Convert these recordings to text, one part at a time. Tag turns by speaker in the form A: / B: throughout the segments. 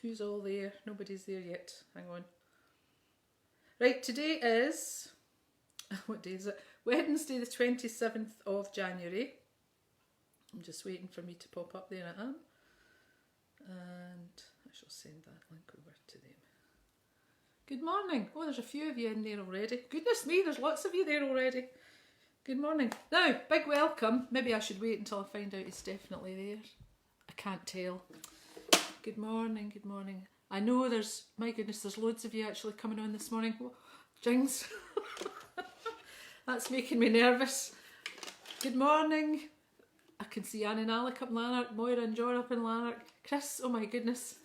A: Who's all there? Nobody's there yet. Hang on. Right, today is, what day is it? Wednesday the 27th of January. I'm just waiting for me to pop up. There I am. And I shall send that link over to them. Good morning. Oh, there's a few of you in there already. Goodness me, there's lots of you there already. Good morning. Now, big welcome. Maybe I should wait until I find out it's definitely there. I can't tell. Good morning, good morning. I know there's, my goodness, there's loads of you actually coming on this morning. Oh, jings. That's making me nervous. Good morning. I can see Anne and Alec up in Lanark, Moira and John up in Lanark. Chris, oh my goodness.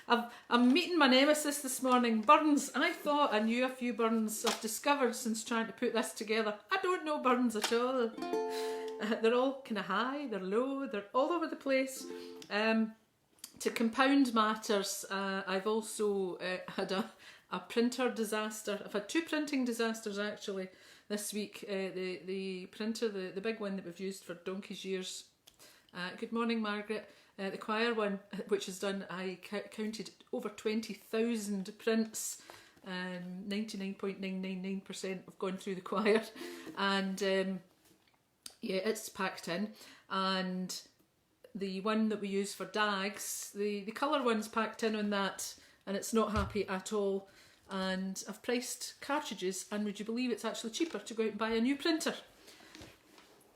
A: I'm meeting my nemesis this morning, Burns. I thought I knew a few Burns I've discovered since trying to put this together. I don't know Burns at all. They're all kind of high, they're low, they're all over the place. To compound matters, I've also had a printer disaster. I've had two printing disasters actually this week. The printer, the big one that we've used for donkey's years. Good morning, Margaret. The choir one, which is done, I counted over 20,000 prints. 99.999% have gone through the choir, and yeah, it's packed in. And the one that we use for DAGs, the colour one's packed in on that, and it's not happy at all. And I've priced cartridges, and would you believe it's actually cheaper to go out and buy a new printer?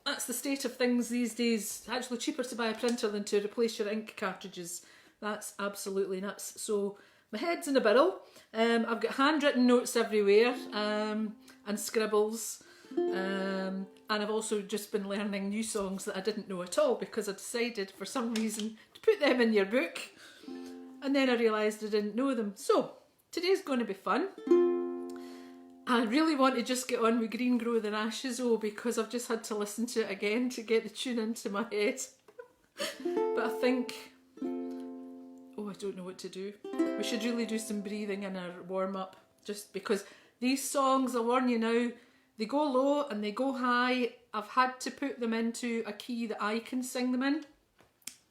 A: That's the state of things these days. It's actually cheaper to buy a printer than to replace your ink cartridges. That's absolutely nuts. So my head's in a barrel. I've got handwritten notes everywhere, and scribbles. And I've also just been learning new songs that I didn't know at all, because I decided for some reason to put them in your book. And then I realised I didn't know them. So today's going to be fun. I really want to just get on with Green Grow the Rashes, because I've just had to listen to it again to get the tune into my head. But I think, I don't know what to do. We should really do some breathing in our warm-up, just because these songs, I'll warn you now, they go low and they go high. I've had to put them into a key that I can sing them in.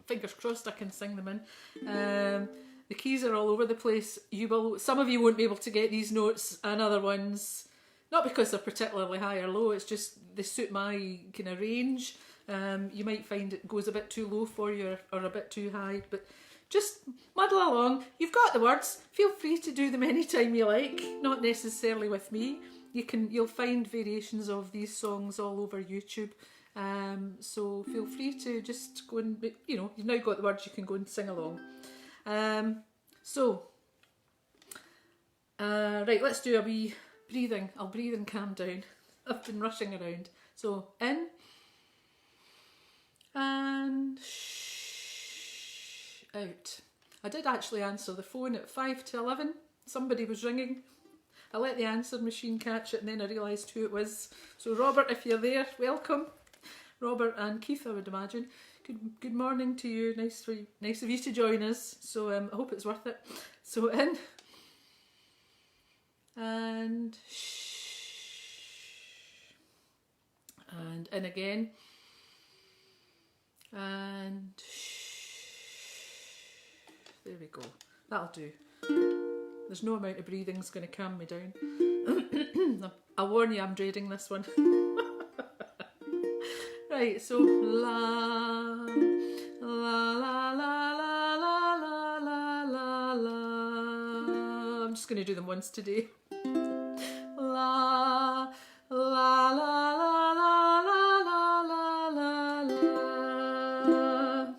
A: Fingers crossed I can sing them in. The keys are all over the place. Some of you won't be able to get these notes, and other ones, not because they're particularly high or low, it's just they suit my kind of range. You might find it goes a bit too low for you, or a bit too high, but just muddle along. You've got the words. Feel free to do them anytime you like, not necessarily with me. You'll find variations of these songs all over YouTube. So feel free to just go and, you've now got the words, you can go and sing along. Right, let's do a wee breathing. I'll breathe and calm down. I've been rushing around. So in and out. I did actually answer the phone at 5 to 11. Somebody was ringing. I let the answer machine catch it, and then I realised who it was. So Robert, if you're there, welcome. Robert and Keith, I would imagine. Good morning to you. Nice of you to join us. So I hope it's worth it. So in and in again, and there we go. That'll do. There's no amount of breathing's going to calm me down. I'll warn you, I'm dreading this one. Right, so la la la la la la la la la. I'm just going to do them once today. La la la la la la la la la.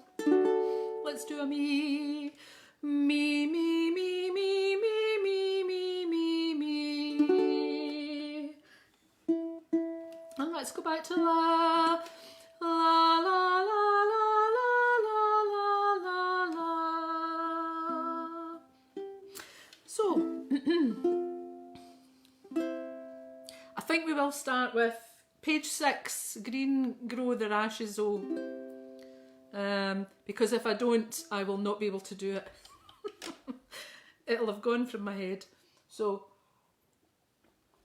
A: Let's do a me, me, me, me, me, me, me, me, me, me. And let's go back to la. La la la la la la la la la. So I think we will start with page 6, Green Grow the Rashes, because if I don't, I will not be able to do it. It'll have gone from my head. So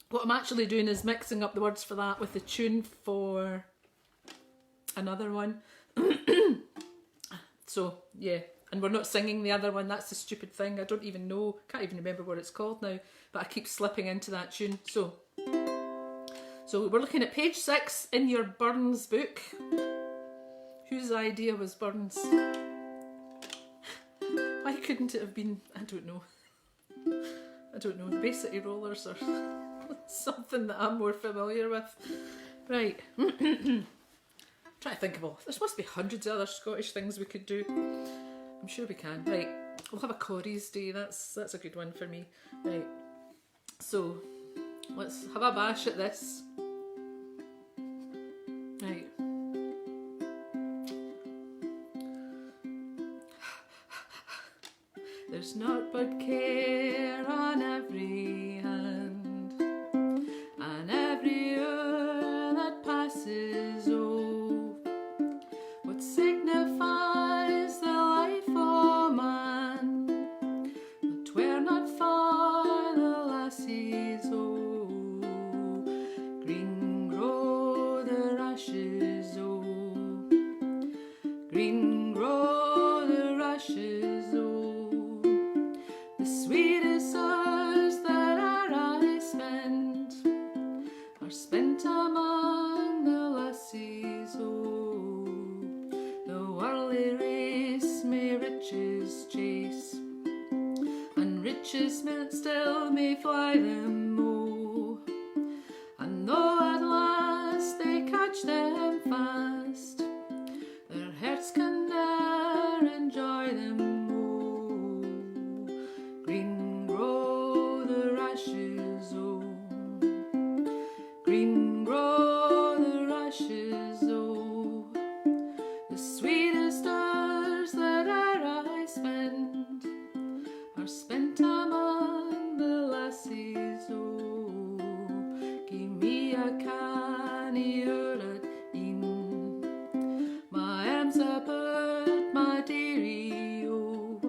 A: what I'm actually doing is mixing up the words for that with the tune for another one. So yeah, and we're not singing the other one. That's the stupid thing. I don't even know, can't even remember what it's called now, but I keep slipping into that tune. So we're looking at page 6 in your Burns book. Whose idea was Burns? Why couldn't it have been, I don't know, the Bay City Rollers or something that I'm more familiar with. Right. Trying to think of all. There must be hundreds of other Scottish things we could do. I'm sure we can. Right. We'll have a Corey's Day. That's a good one for me. Right. So let's have a bash at this. Right. There's naught but care on every hand, and every hour that passes, oh, what signifies the life of man? But 'twere not for the lassies, oh, green grow the rashes, oh, green grow the rashes, oh. The sweetest hours that our eyes spend are spent among the lassies, oh. The worldly race may riches chase, and riches still may fly them, oh. And though at last they catch them fast, their hearts can ne'er enjoy them. Green grow the rashes, oh, green grow the rashes, oh. The sweetest hours that our eyes spend are spent among the lassies, oh. Give me a canny at e'en, my arms about my dearie, oh.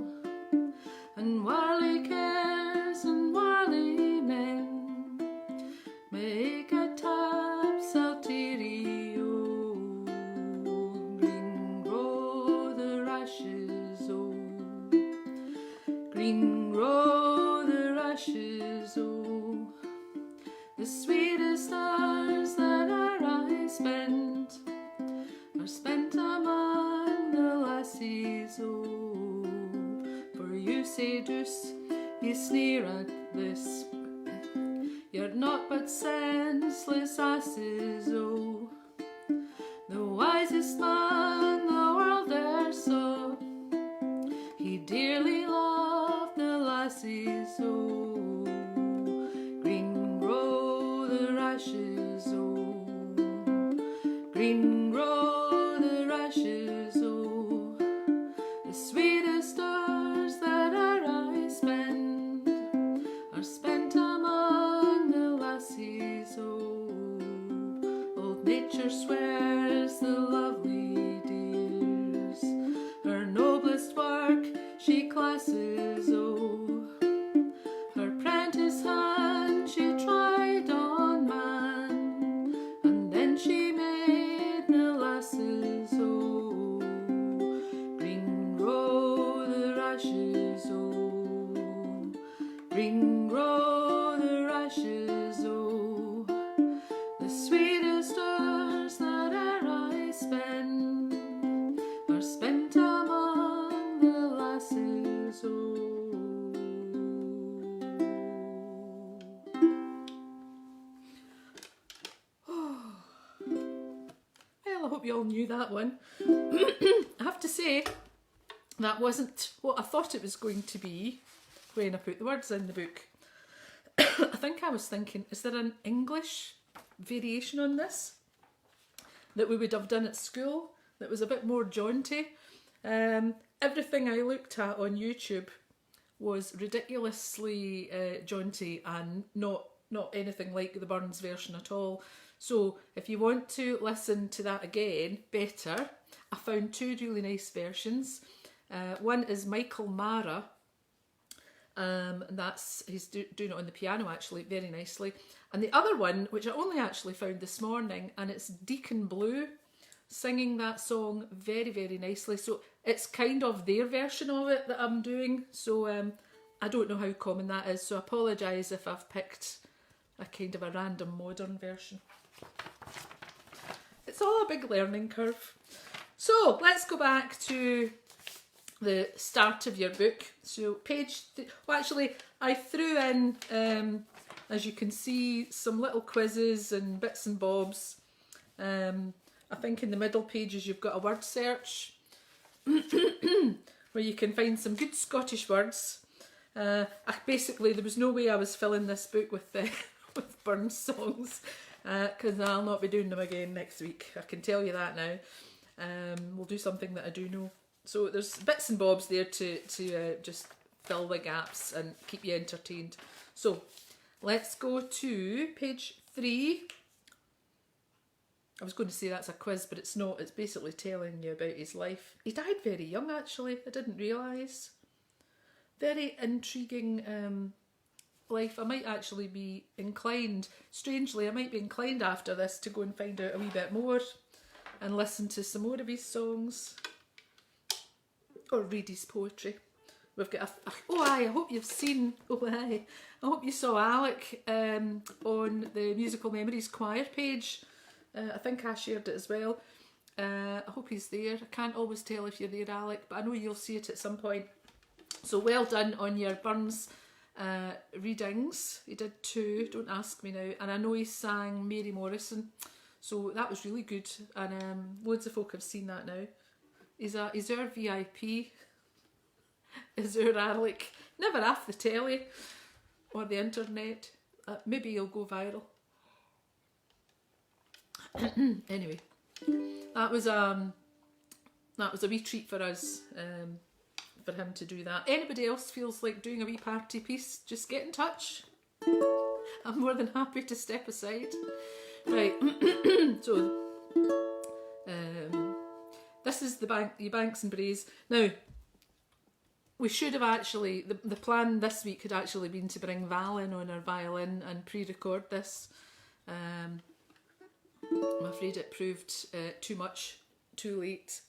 A: And worldly cares and worldly men make a topsaltery, oh. Green grow the rashes, oh, green grow the rashes, oh. The sweetest hours that our eyes spend are spent among the lassies, oh. You say douce, you sneer at this, you're naught but senseless asses, oh. The wisest man the world e'er saw, he dearly loved the lassies, oh. Green grow the rashes, oh, green grow the rashes, oh. The sweetest hours that our eyes spend are spent among the lassies, oh. Old nature swears the lovely dears her noblest work she classes, oh. Her prentice hand she tried on man, and then she made the lasses, oh. Green grow the rashes, oh, green grow the rashes, oh. The sweetest hours that our eyes spend are spent among the lasses, oh. Well, I hope you all knew that one. I have to say, that wasn't what I thought it was going to be when I put the words in the book. I think I was thinking, is there an English variation on this that we would have done at school that was a bit more jaunty? Everything I looked at on YouTube was ridiculously jaunty and not anything like the Burns version at all. So if you want to listen to that again better, I found two really nice versions. One is Michael Mara, and he's doing it on the piano actually very nicely. And the other one, which I only actually found this morning, and it's Deacon Blue. singing that song very, very nicely. So it's kind of their version of it that I'm doing. So I don't know how common that is. So I apologise if I've picked a kind of a random modern version. It's all a big learning curve. So let's go back to the start of your book. So well, actually I threw in, as you can see, some little quizzes and bits and bobs. I think in the middle pages you've got a word search where you can find some good Scottish words. Basically, there was no way I was filling this book with with Burns songs, because I'll not be doing them again next week. I can tell you that now. We'll do something that I do know. So there's bits and bobs there to just fill the gaps and keep you entertained. So let's go to page 3. I was going to say that's a quiz, but it's not. It's basically telling you about his life. He died very young, actually. I didn't realise. Very intriguing life. I might actually be inclined, strangely, I might be inclined after this to go and find out a wee bit more and listen to some more of his songs. Or read his poetry. We've got I hope you've seen, I hope you saw Alec on the Musical Memories choir page. I think I shared it as well. I hope he's there. I can't always tell if you're there, Alec, but I know you'll see it at some point. So well done on your Burns readings. He did 2, don't ask me now. And I know he sang Mary Morrison, so that was really good. And loads of folk have seen that now. He's our VIP. Is our Alec. Never off the telly or the internet. Maybe he'll go viral. Anyway, that was a wee treat for us, for him to do that. Anybody else feels like doing a wee party piece, just get in touch. I'm more than happy to step aside. Right, so this is the Banks and Braes. Now, we should have actually, the plan this week had actually been to bring Val in on her violin and pre-record this. I'm afraid it proved too much, too late.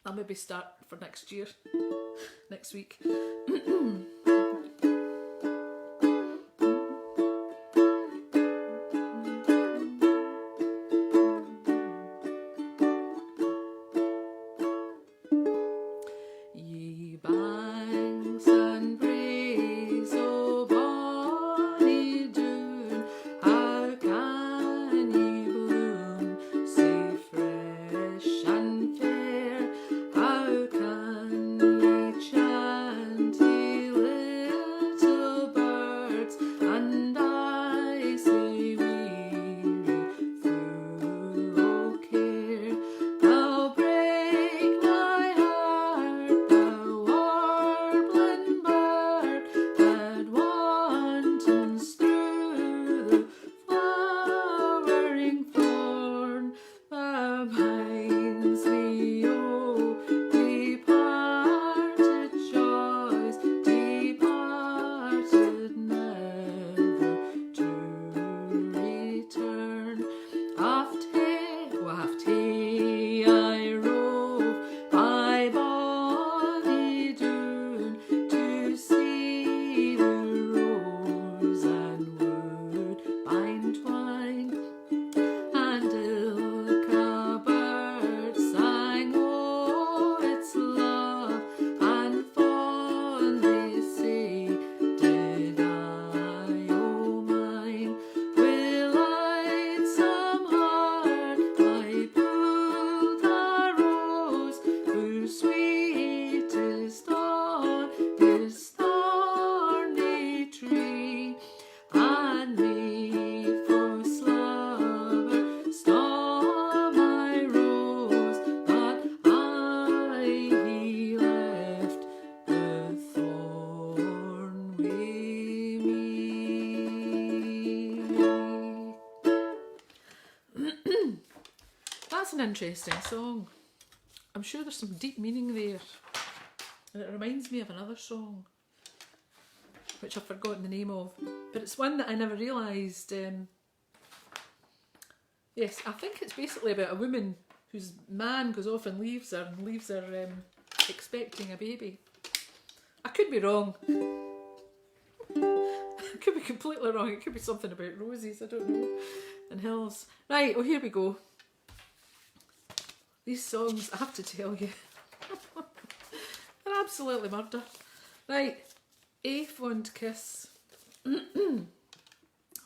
A: I'll maybe start for next year, next week. Ye banks and braes o' bonny Doon, how can ye bloom sae fresh and fair? How can ye chant, ye little birds, and I sae weary, full o' care? Thou break my heart, thou warbling bird, that wantons through the flowering thorn. Thou binds me, oh, departed joys, departed never to return. Oft hey I rove by bonny Doon, to see the rose and woodbine twine, and ilka bird sang o' its love, and fondly say did I o' mine. With lightsome heart I pulled a rose, whose sweetest on his thorny tree, and me for slumber stole my rose, but he left the thorn wi' me. That's an interesting song. I'm sure there's some deep meaning there. And it reminds me of another song, which I've forgotten the name of. But it's one that I never realised. Yes, I think it's basically about a woman whose man goes off and leaves her expecting a baby. I could be wrong. I could be completely wrong. It could be something about roses, I don't know, and hills. Right, oh, here we go. These songs, I have to tell you, they're absolutely murder. Right, A Fond Kiss,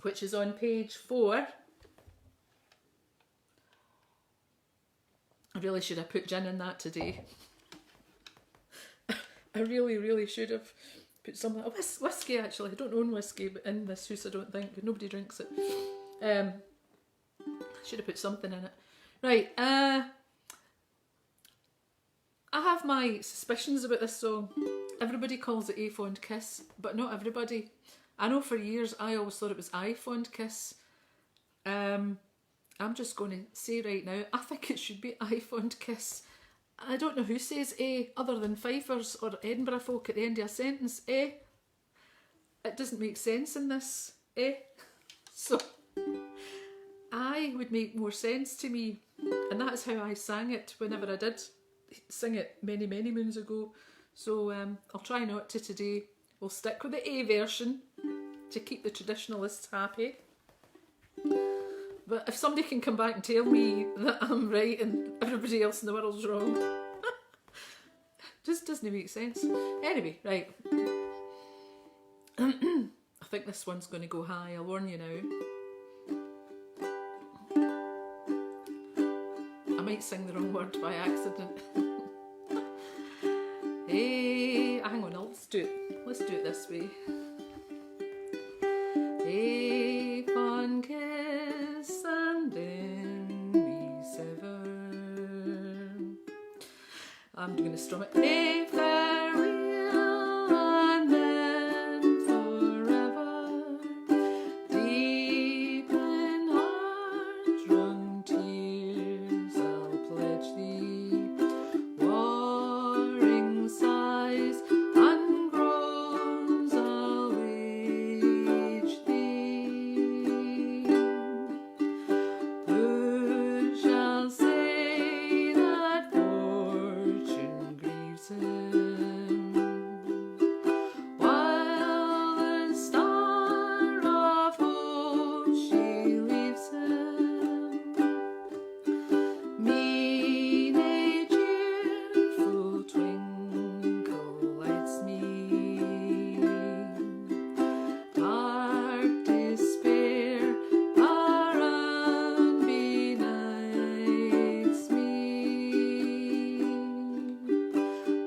A: which is on page 4. I really should have put gin in that today. I really should have put some whiskey, actually. I don't own whiskey but in this house, I don't think. Nobody drinks it. Should have put something in it. Right, I have my suspicions about this song. Everybody calls it A Fond Kiss, but not everybody. I know for years I always thought it was I Fond Kiss. I'm just going to say right now, I think it should be I Fond Kiss. I don't know who says A other than Fifers or Edinburgh folk at the end of a sentence. It doesn't make sense in this. So I would make more sense to me, and that's how I sang it whenever I did sing it many moons ago. So I'll try not to today. We'll stick with the A version to keep the traditionalists happy. But if somebody can come back and tell me that I'm right and everybody else in the world's wrong, just doesn't make sense. Anyway, right. I think this one's going to go high, I'll warn you now. I might sing the wrong word by accident. Hey, hang on, let's do it this way. A fond kiss and then we sever. I'm going to strum it. A farewell and then forever. Deep in heart-wrung tears I'll pledge thee. Warring sighs and groans I'll wage thee. Who shall say that fortune grieves him, while the star of hope she leaves him? Mean a cheerful twinkle lights me, dark despair around benights me.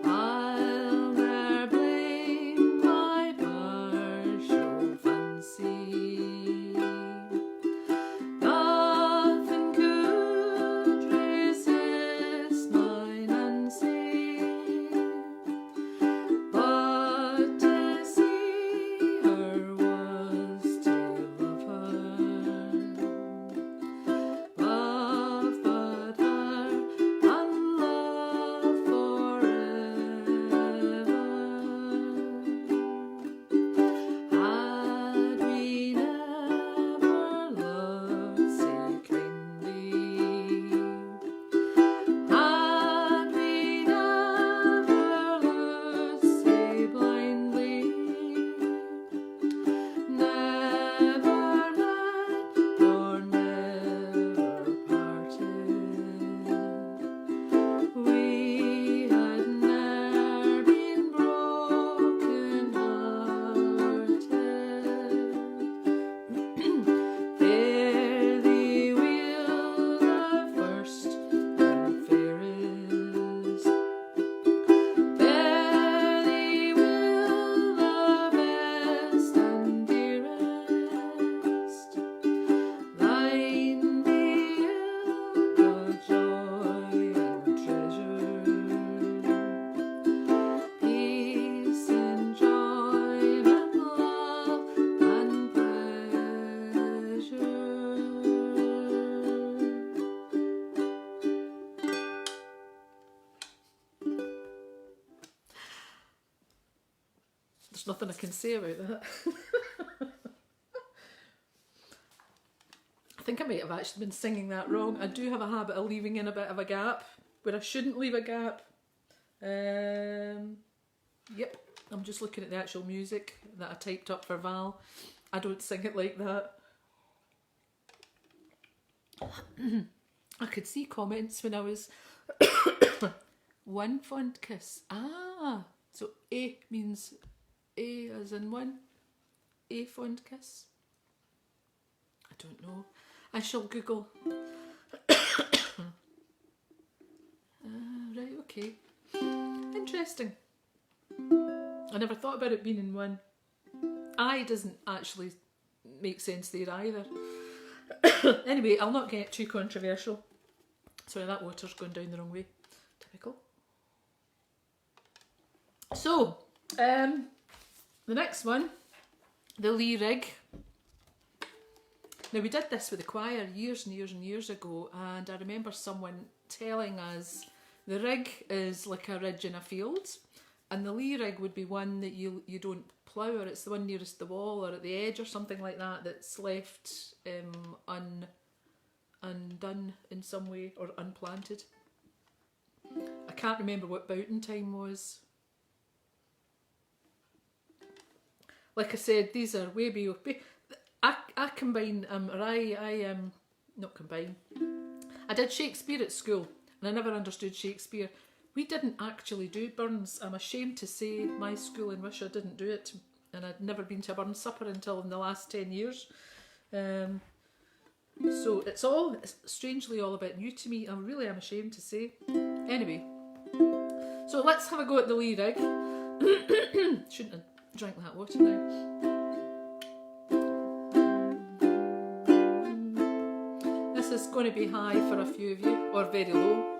A: I'll ne'er blame my partial fancy. Nothing could resist my Nancy, but to see her was to love her. Love but her and love forever. Had we never loved so kindly, had we never loved so blindly, never met nor never parted, we had ne'er been broken hearted. Fare thee well the first and fairest, fare thee well the best and dearest. Thine be the joy and treasure, peace, enjoyment, love and pleasure. There's nothing I can say about that. I think I might have actually been singing that wrong. I do have a habit of leaving in a bit of a gap where I shouldn't leave a gap. Yep, I'm just looking at the actual music that I typed up for Val. I don't sing it like that. I could see comments when I was one fond kiss. Ah, so A means A as in one. A fond kiss. I don't know. I shall Google. Right, okay. Interesting. I never thought about it being in one. I doesn't actually make sense there either. Anyway, I'll not get too controversial. Sorry, that water's going down the wrong way. Typical. So, the next one, the Lee rig. Now we did this with the choir years and years and years ago, and I remember someone telling us the rig is like a ridge in a field, and the Lee rig would be one that you don't plough, or it's the one nearest the wall or at the edge or something like that that's left undone in some way or unplanted. I can't remember what boughton time was. Like I said, these are way beyond. I combine, not combine. I did Shakespeare at school and I never understood Shakespeare. We didn't actually do Burns. I'm ashamed to say my school in Wishaw didn't do it, and I'd never been to a Burns supper until in the last 10 years. So it's strangely all a bit new to me. I really am ashamed to say. Anyway, so let's have a go at the Lee rig. Shouldn't have drank that water now. This is going to be high for a few of you, or very low.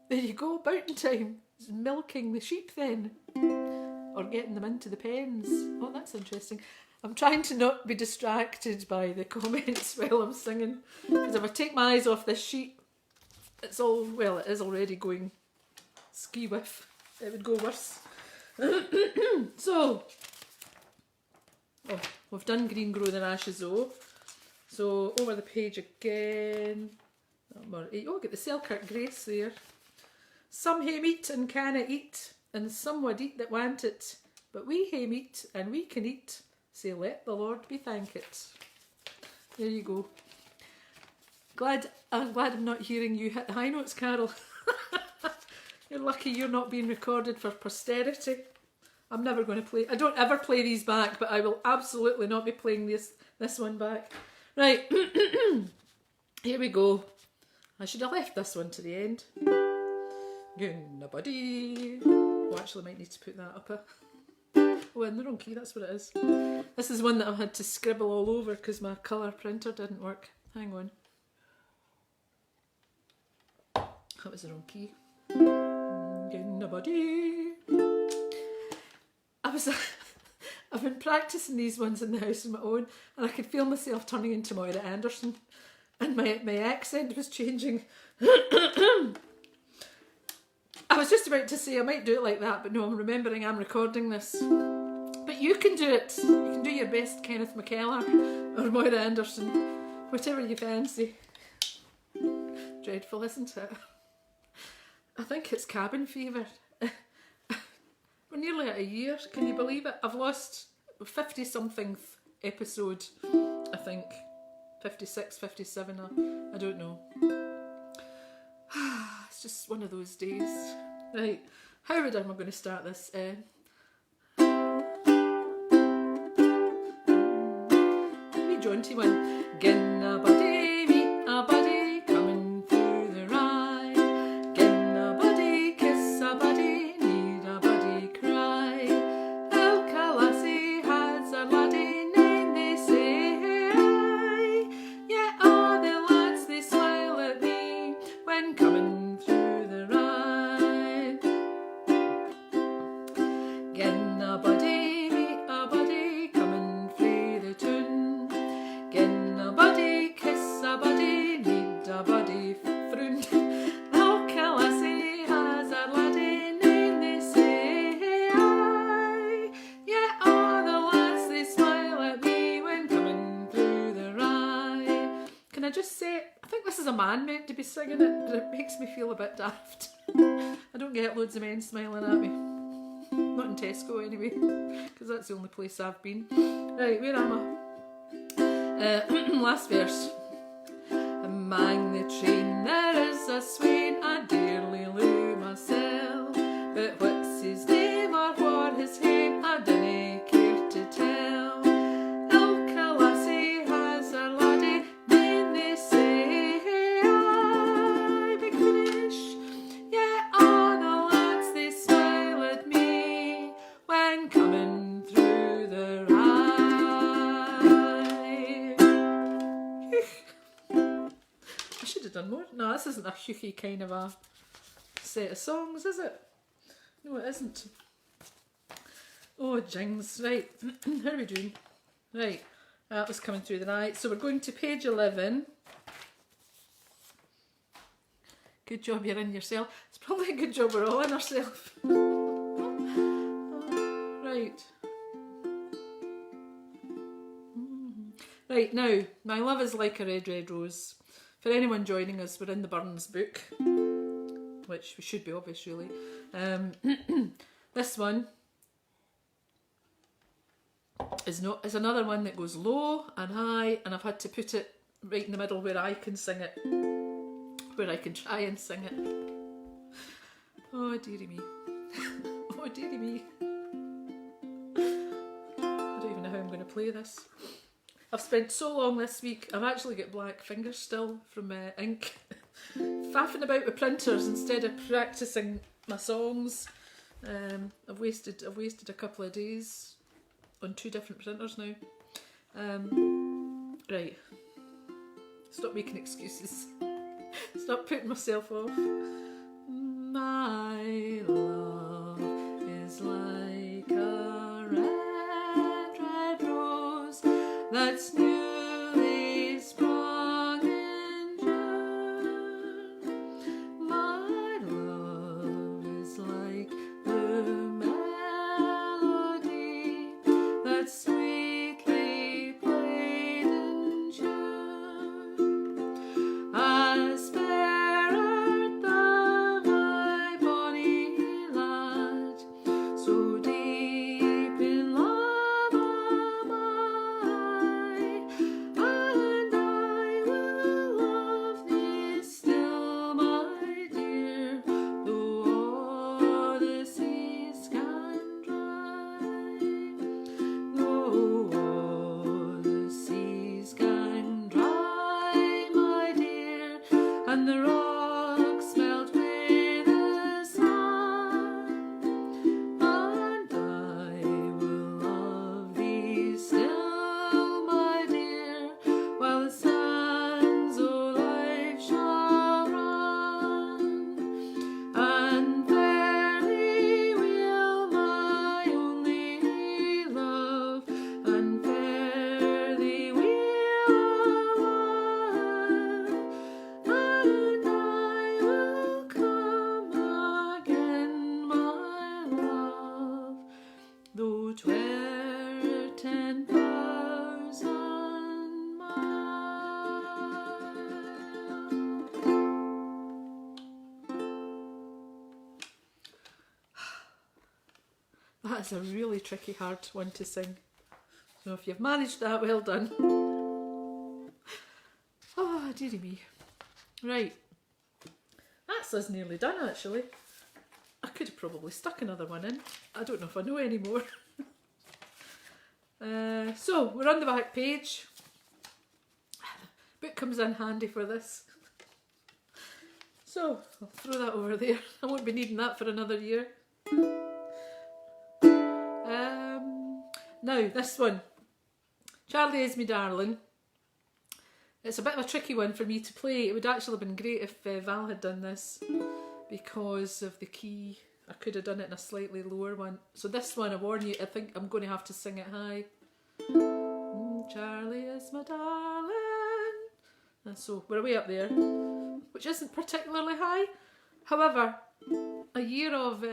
A: There you go, boughton time. It's milking the sheep then. Or getting them into the pens. Oh, that's interesting. I'm trying to not be distracted by the comments while I'm singing. Because if I take my eyes off this sheet, it's all, well, it is already going ski whiff. It would go worse. So, we've done Green Grow the Rashes though. So over the page again. Number 8. Oh, get the Selkirk Grace there. Some hae meat and canna eat, and some would eat that want it. But we hae meat and we can eat, say let the Lord be thankit. There you go. I'm glad I'm not hearing you hit the high notes, Carol. You're lucky you're not being recorded for posterity. I'm never going to play. I don't ever play these back, but I will absolutely not be playing this one back. Right, here we go. I should have left this one to the end. Ginna buddy. Oh, actually, I might need to put that up. Oh, in the wrong key, that's what it is. This is one that I had to scribble all over because my colour printer didn't work. Hang on. That was the wrong key. Ginna buddy. I've been practising these ones in the house on my own, and I could feel myself turning into Moira Anderson, and my accent was changing. I was just about to say I might do it like that, but no, I'm remembering I'm recording this. But you can do it. You can do your best Kenneth McKellar or Moira Anderson, whatever you fancy. Dreadful, isn't it? I think it's cabin fever. We're nearly at a year, can you believe it? I've lost 50-something episode, I think. 56, 57, I don't know. It's just one of those days. Right, how am I going to start this? Wee jaunty one. Gin a buddy, meet a buddy, coming through the rye. Gin a buddy, kiss a buddy, need a buddy cry. Ilka lassie has a laddie name, they say aye. Yeah, all the lads they smile at me when coming through the rye. Gin a buddy, meet a buddy, coming through the tune. Gin a buddy, kiss a buddy, need a buddy froon. Ilka lassie has a laddie name, they say aye. Yeah, all the lads they smile at me when coming through the rye. Can I just say, I think this is a man meant to be singing it, but it makes me feel a bit daft. I don't get loads of men smiling at me. Not in Tesco anyway, because that's the only place I've been. Right, where am I? Last verse. Among the train there is a swain, I dearly love myself, but what's his name or what his name I dinna care to tell. Ilka lassie has a laddie name, they say aye. Big finish. Yeah, all the lads they smile at me when coming through the rye. I should have done more. No, this isn't a hooky kind of a set of songs, is it? No, it isn't. Oh, jings. Right, how are we doing? Right, that was coming through the night. So we're going to page 11. Good job you're in yourself. It's probably a good job we're all in ourselves. Right. Right, now, My Love is Like a Red, Red Rose. For anyone joining us, we're in the Burns book, which we should be obvious, really. This one is another one that goes low and high, and I've had to put it right in the middle where I can sing it, where I can try and sing it. Oh dearie me. Oh dearie me. I don't even know how I'm going to play this. I've spent so long this week, I've actually got black fingers still from ink. Faffing about with printers instead of practising my songs. I've wasted a couple of days on 2 different printers now. Right. Stop making excuses. Stop putting myself off. My love is like a red, red rose that's newly sprung in June. My love is like the melody that's sweetly played in June. is a really tricky, hard one to sing. So if you've managed that, well done. Oh, dearie me. Right. That's us nearly done, actually. I could have probably stuck another one in. I don't know if I know anymore. So, we're on the back page. Book comes in handy for this. So, I'll throw that over there. I won't be needing that for another year. Now, this one. Charlie is me darling. It's a bit of a tricky one for me to play. It would actually have been great if Val had done this because of the key. I could have done it in a slightly lower one. So this one, I warn you, I think I'm going to have to sing it high. Charlie is my darling. And so we're way up there, which isn't particularly high. However, a year of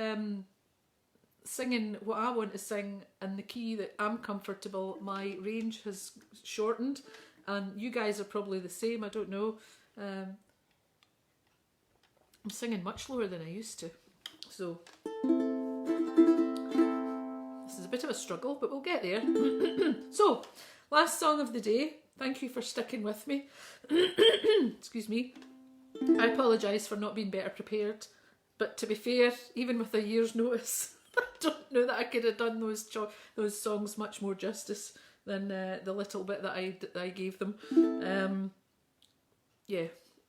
A: singing what I want to sing in the key that I'm comfortable, my range has shortened. And you guys are probably the same, I don't know. I'm singing much lower than I used to. So, this is a bit of a struggle, but we'll get there. So, last song of the day. Thank you for sticking with me. Excuse me. I apologise for not being better prepared. But to be fair, even with a year's notice, I don't know that I could have done those songs much more justice than the little bit that I gave them. Yeah,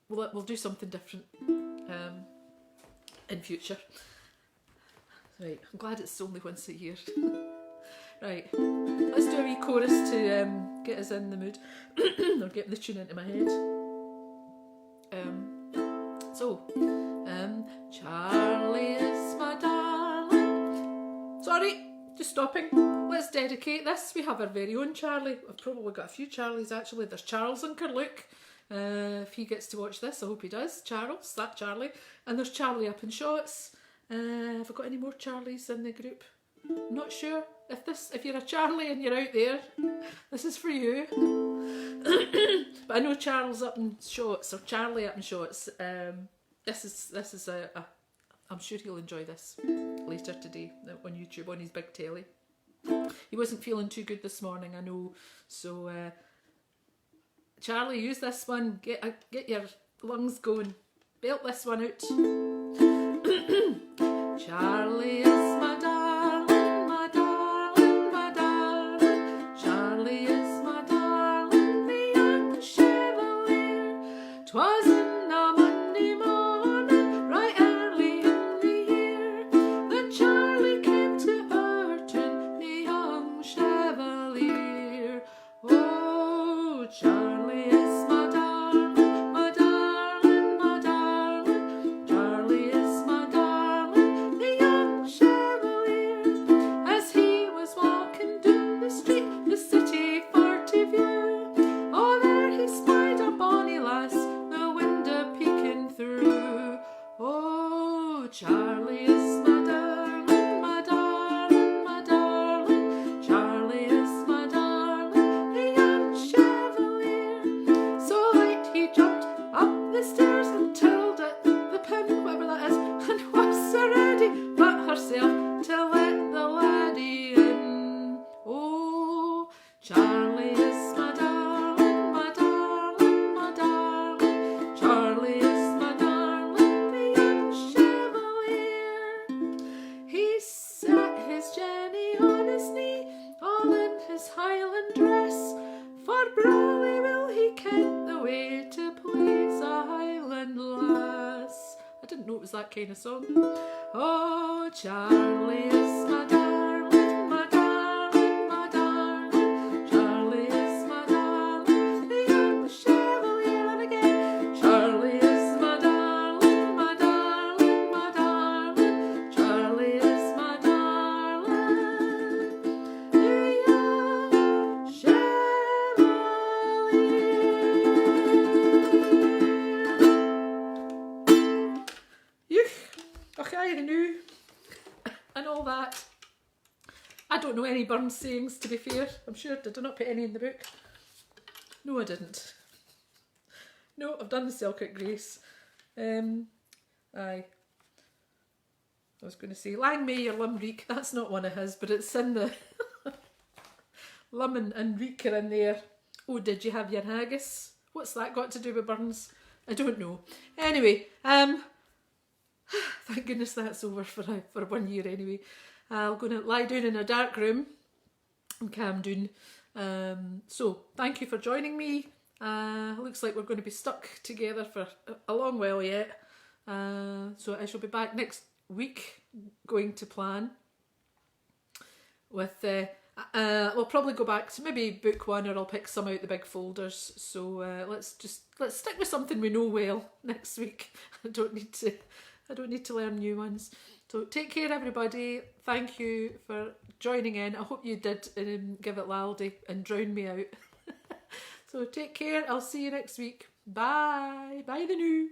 A: we'll do something different in future. Right, I'm glad it's only once a year. Right, let's do a wee chorus to get us in the mood, or get the tune into my head. Charlie is my darling. Sorry. Just stopping. Let's dedicate this. We have our very own Charlie. I've probably got a few Charlies actually. There's Charles and Kerlook. If he gets to watch this, I hope he does. Charles, that Charlie. And there's Charlie up in shots. Have I got any more Charlies in the group? I'm not sure. If you're a Charlie and you're out there, this is for you. But I know Charles up in shots, or Charlie up in shots. This is I'm sure he'll enjoy this later today on YouTube on his big telly. He wasn't feeling too good this morning, I know. So, Charlie, use this one. Get your lungs going. Belt this one out. Charlie is my darling, my darling, my darling. Charlie is my darling, the young chevalier. 'Twas in a Monday morning, right early in the year, that Charlie came to Burton, the young chevalier. Oh, Charlie is my darling, my darling, my darling. Charlie is my darling, the young chevalier. As he was walking down the street, the city for to view, oh, there he spied a bonny lass, the window peeking through. Oh, Charlie is my darling, my darling, my darling. Charlie is my darling, the young chevalier. So light he jumped up the stairs and tilled at the pin, whatever that is, and was so ready but herself to let the laddie in. Oh, Charlie is my darling, my darling, my darling. Charlie is my darling, the young chevalier. He set his Jenny on his knee, all in his Highland dress, for brawly will he ken the way to please a Highland lass. I didn't know it was that kind of song. Oh, Charlie is my darling, my darling, my darling. Charlie is my darling, the young chevalier. And again, Charlie is my darling, my darling, my darling. Charlie is my darling, the young chevalier. Okay, I knew, and all that. I don't know any Burns sayings, to be fair. I'm sure, did I not put any in the book? No, I didn't. No, I've done the Selkirk Grace. Aye. I was going to say Lang May or Lumreek. That's not one of his, but it's in the Lum and Reek are in there. Oh, did you have your haggis? What's that got to do with Burns? I don't know. Anyway, thank goodness that's over for 1 year anyway. I'm going to lie down in a dark room and calm down. So thank you for joining me. Looks like we're going to be stuck together for a long while yet. So I shall be back next week, going to plan with we'll probably go back to maybe book one, or I'll pick some out the big folders. So let's stick with something we know well next week. I don't need to learn new ones. So take care, everybody. Thank you for joining in. I hope you did give it laldy and drown me out. So take care. I'll see you next week. Bye. Bye the new.